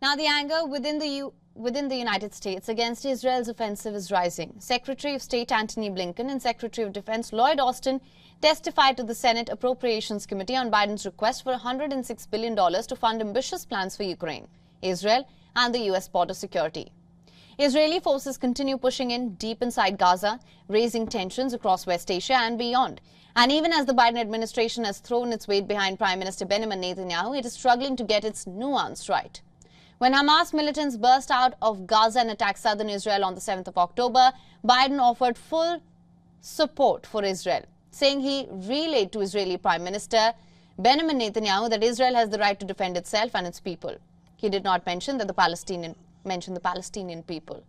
Now, the anger within the United States against Israel's offensive is rising. Secretary of State Antony Blinken and Secretary of Defense Lloyd testified to the Senate Appropriations Committee on Biden's request for $106 billion to fund ambitious plans for Ukraine, Israel and the U.S. border security. Israeli forces continue pushing in deep inside Gaza, raising tensions across West Asia and beyond. And even as the Biden administration has thrown its weight behind Prime Minister Benjamin Netanyahu, it is struggling to get its nuance right. When Hamas militants burst out of Gaza and attacked southern Israel on the 7th of October, Biden offered full support for Israel, saying he relayed to Israeli Prime Minister Benjamin Netanyahu that Israel has the right to defend itself and its people. He did not mention the Palestinian people.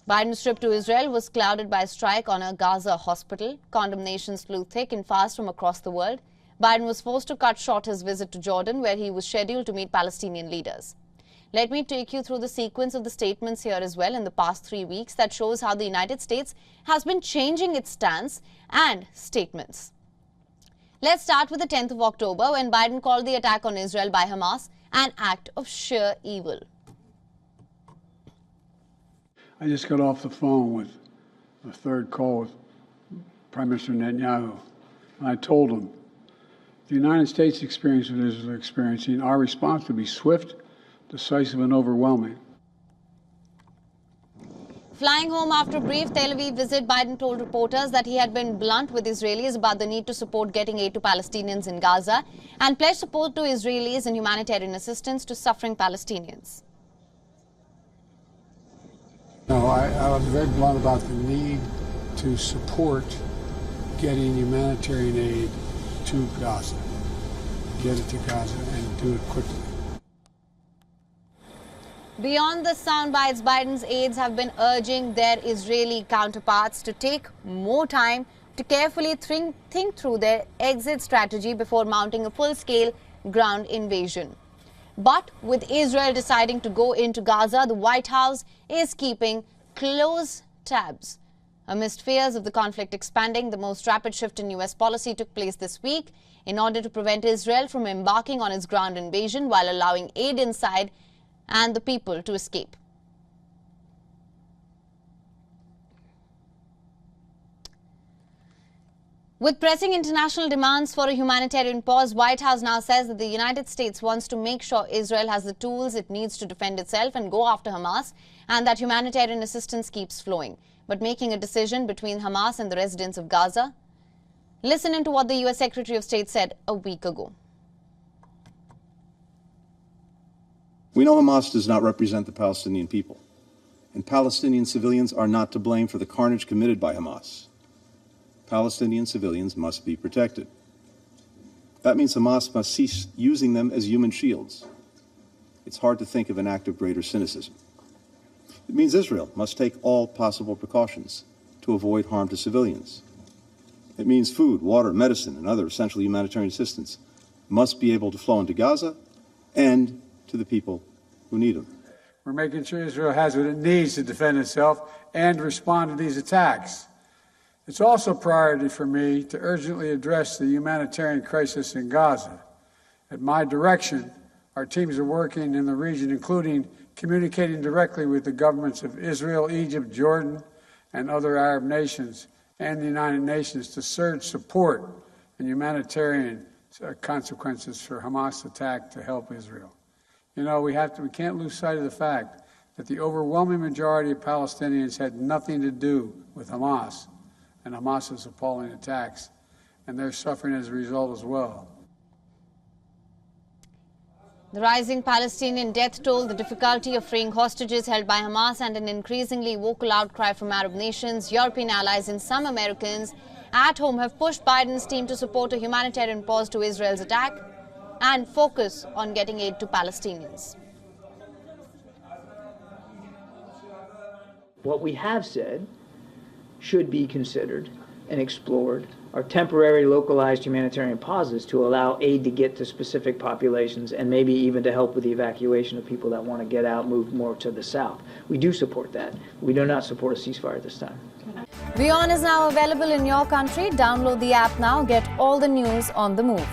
Biden's trip to Israel was clouded by a strike on a Gaza hospital. Condemnations flew thick and fast from across the world. Biden was forced to cut short his visit to Jordan, where he was scheduled to meet Palestinian leaders. Let me take you through the sequence of the statements here as well in the past 3 weeks that shows how the United States has been changing its stance and statements. Let's start with the 10th of October when Biden called the attack on Israel by Hamas an act of sheer evil. I just got off the phone with a third call with Prime Minister Netanyahu, and I told him the United States experience what Israel is experiencing, our response would be swift, decisive and overwhelming. Flying home after a brief Tel Aviv visit, Biden told reporters that he had been blunt with Israelis about the need to support getting aid to Palestinians in Gaza and pledged support to Israelis and humanitarian assistance to suffering Palestinians. No, I was very blunt about the need to support getting humanitarian aid to Gaza. Get it to Gaza and do it quickly. Beyond the sound bites, Biden's aides have been urging their Israeli counterparts to take more time to carefully think through their exit strategy before mounting a full-scale ground invasion. But with Israel deciding to go into Gaza, the White House is keeping close tabs. Amidst fears of the conflict expanding, the most rapid shift in U.S. policy took place this week in order to prevent Israel from embarking on its ground invasion while allowing aid inside and the people to escape. With pressing international demands for a humanitarian pause, White House now says that the United States wants to make sure Israel has the tools it needs to defend itself and go after Hamas, and that humanitarian assistance keeps flowing. But making a decision between Hamas and the residents of Gaza? Listen into what the U.S. Secretary of State said a week ago. We know Hamas does not represent the Palestinian people, and Palestinian civilians are not to blame for the carnage committed by Hamas. Palestinian civilians must be protected. That means Hamas must cease using them as human shields. It's hard to think of an act of greater cynicism. It means Israel must take all possible precautions to avoid harm to civilians. It means food, water, medicine, and other essential humanitarian assistance must be able to flow into Gaza and to the people who need them. We're making sure Israel has what it needs to defend itself and respond to these attacks. It's also a priority for me to urgently address the humanitarian crisis in Gaza. At my direction, our teams are working in the region, including communicating directly with the governments of Israel, Egypt, Jordan, and other Arab nations, and the United Nations to surge support and humanitarian consequences for Hamas attack to help Israel. You know, we can't lose sight of the fact that the overwhelming majority of Palestinians had nothing to do with Hamas and Hamas's appalling attacks, and they're suffering as a result as well. The rising Palestinian death toll, the difficulty of freeing hostages held by Hamas, and an increasingly vocal outcry from Arab nations, European allies, and some Americans at home have pushed Biden's team to support a humanitarian pause to Israel's attack and focus on getting aid to Palestinians. What we have said should be considered and explored are temporary localized humanitarian pauses to allow aid to get to specific populations and maybe even to help with the evacuation of people that want to get out, move more to the south. We do support that. We do not support a ceasefire at this time. WION is now available in your country. Download the app now. Get all the news on the move.